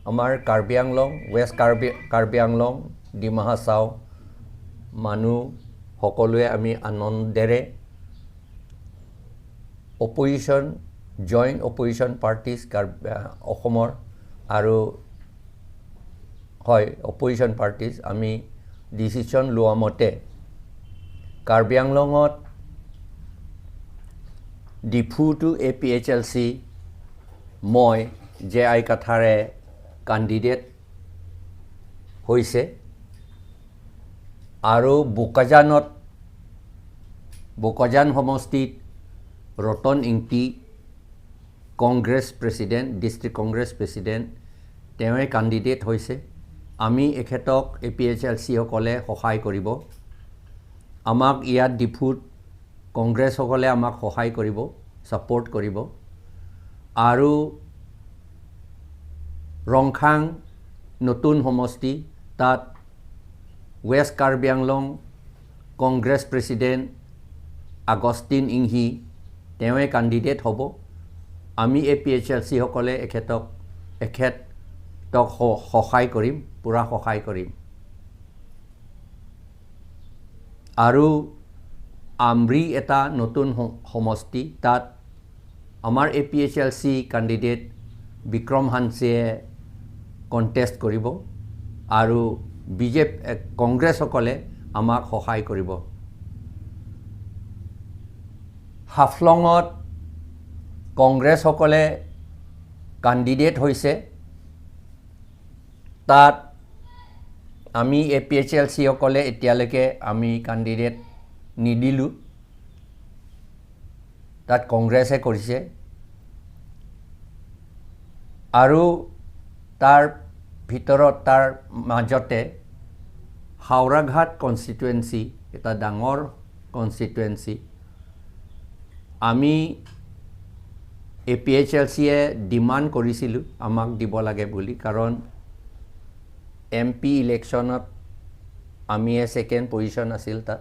আমাৰ কাৰ্বি আংলং ৱেষ্ট কাৰ্বি আংলং ডিমা হাছাও মানুহ সকলোৱে আমি আনন্দেৰে অপজিশ্যন জইণ্ট অপজিশ্যন পাৰ্টিজ অসমৰ আৰু হয় অপজিশ্যন পাৰ্টিজ আমি ডিচিশ্যন লোৱা মতে কাৰ্বি আংলঙত ডিফু টু APHLC মই যে আই কাথাৰে কেণ্ডিডেট হৈছে আৰু বোকাজান সমষ্টিত Ratan Ingti Congress president district Congress president তেওঁৱে কেণ্ডিডেট হৈছে আমি এখেতক APHLC সকলে সহায় কৰিব আমাক ইয়াত ডিফুত কংগ্ৰেছ সকলে আমাক সহায় কৰিব সাপোৰ্ট কৰিব আৰু ৰংখাং নতুন সমষ্টি তাত west Karbi Anglong Congress president Augustine Inghi তেওঁৱে কেণ্ডিডেট হ'ব আমি APHLC সকলে এখেতক সহায় কৰিম পুৰা সহায় কৰিম আৰু আমৰি এটা নতুন সমষ্টি তাত আমাৰ APHLC কেণ্ডিডেট বিক্ৰম হানসেয়ে কণ্টেষ্ট কৰিব আৰু কংগ্ৰেছ সকলে আমাক সহায় কৰিব হাফলঙত কংগ্ৰেছ সকলে কেণ্ডিডেট হৈছে তাত আমি APHLC সকলে এতিয়ালৈকে আমি কেণ্ডিডেট নিদিলো তাত কংগ্ৰেছে কৰিছে আৰু তাৰ ভিতৰত তাৰ মাজতে হাওৰাঘাট কনষ্টিটুৱেন্সি এটা ডাঙৰ কনষ্টিটুৱেন্সি আমি APHLCয়ে ডিমাণ্ড কৰিছিলোঁ আমাক দিব লাগে বুলি কাৰণ MP ইলেকশ্যনত আমি সেকেন্ড পজিশন আছিল তাত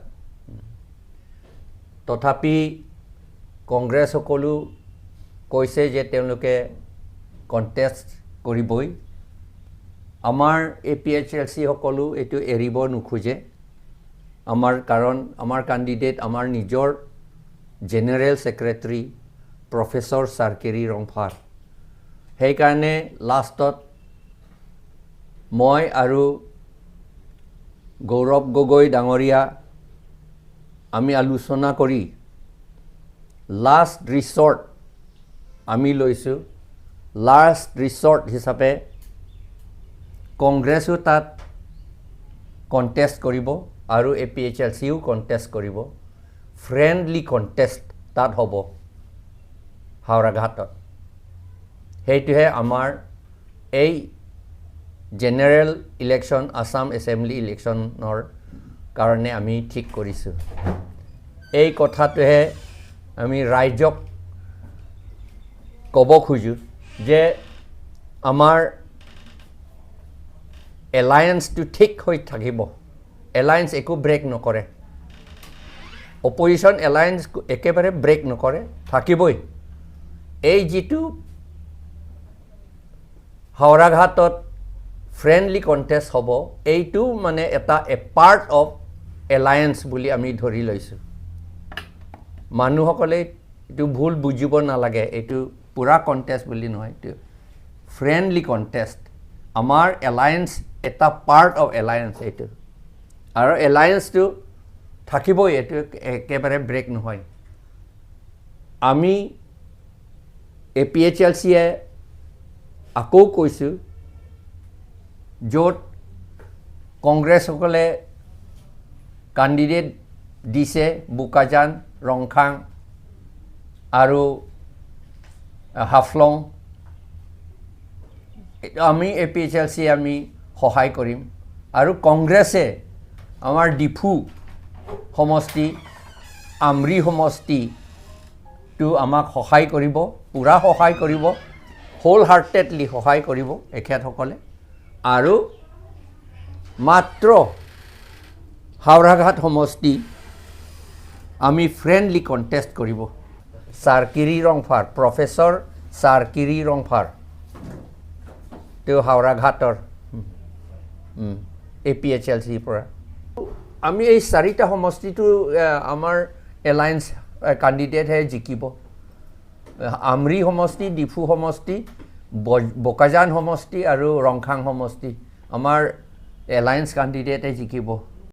তথাপি কংগ্ৰেছ সকলো কৈছে যে তেওঁলোকে কণ্টেষ্ট কৰিবই আমাৰ APHLC সকলো এটো এৰিব নোখোজে কাৰণ আমাৰ কেণ্ডিডেট আমাৰ নিজৰ জেনেৰেল সেক্ৰেটাৰী প্ৰফেসৰ সাৰকেৰি ৰংফাৰ সেই কাৰণে লাষ্টত মই আৰু গৌৰৱ গগৈ ডাঙৰীয়া আমি আলোচনা কৰি লাষ্ট ৰিসৰ্ট আমি লৈছো লাষ্ট ৰিসৰ্ট হিচাপে কংগ্ৰেছো তাত কণ্টেষ্ট কৰিব আৰু APHLCও কণ্টেষ্ট কৰিব ফ্ৰেণ্ডলি কণ্টেষ্ট তাত হ'ব হাওৰাঘাটত সেইটোহে আমাৰ এই জেনেৰেল ইলেকশ্যন আসাম এছেম্বলি ইলেকশ্যনৰ কাৰণে আমি ঠিক কৰিছোঁ এই কথাটোহে আমি ৰাইজক ক'ব খোজো যে আমাৰ এলায়েন্সটো ঠিক হৈ থাকিব এলায়েন্স একো ব্ৰেক নকৰে অপজিশ্যন এলায়েন্স একেবাৰে ব্ৰেক নকৰে থাকিবই এই যেটো হাওৰাঘাটত ফ্ৰেণ্ডলি কণ্টেষ্ট হ'ব এইটো মানে এটা পাৰ্ট অফ এলায়েন্স বুলি আমি ধৰি লৈছোঁ মানুহসকলে এটো ভুল বুজিব নালাগে এটো পুৰা কণ্টেষ্ট বুলি নহয় এটো ফ্ৰেণ্ডলি কণ্টেষ্ট আমাৰ এলায়েন্স এটা পাৰ্ট অফ এলায়েন্স এটো আৰু এলায়েন্সটো থাকিবই এটো একেবাৰে ব্ৰেক নহয় আমি APHLCয়ে আকৌ কৈছোঁ য'ত কংগ্ৰেছ সকলে কেণ্ডিডেট দিছে বোকাজান ৰংখাং আৰু হাফলং আমি APHLC আমি সহায় কৰিম আৰু কংগ্ৰেছে আমাৰ ডিফু সমষ্টি আমৰি সমষ্টি to আমাক সহায় কৰিব পুৰা সহায় কৰিব হোল হাৰ্টেডলি সহায় কৰিব এখেতসকলে আৰু মাত্ৰ হাওৰাঘাট সমষ্টি আমি ফ্ৰেণ্ডলি কণ্টেষ্ট কৰিব সাৰকেৰি ৰংফাৰ প্ৰফেসৰ সাৰকেৰি ৰংফাৰ তেওঁ হাওৰাঘাটৰ APHLCৰ পৰা আমি এই চাৰিটা সমষ্টিটো আমাৰ এলায়েন্স কেণ্ডিডেটহে জিকিব আমৰি সমষ্টি ডিফু সমষ্টি বোকাজান সমষ্টি আৰু ৰংখাং সমষ্টি আমাৰ এলায়েন্স কেণ্ডিডেটে জিকিব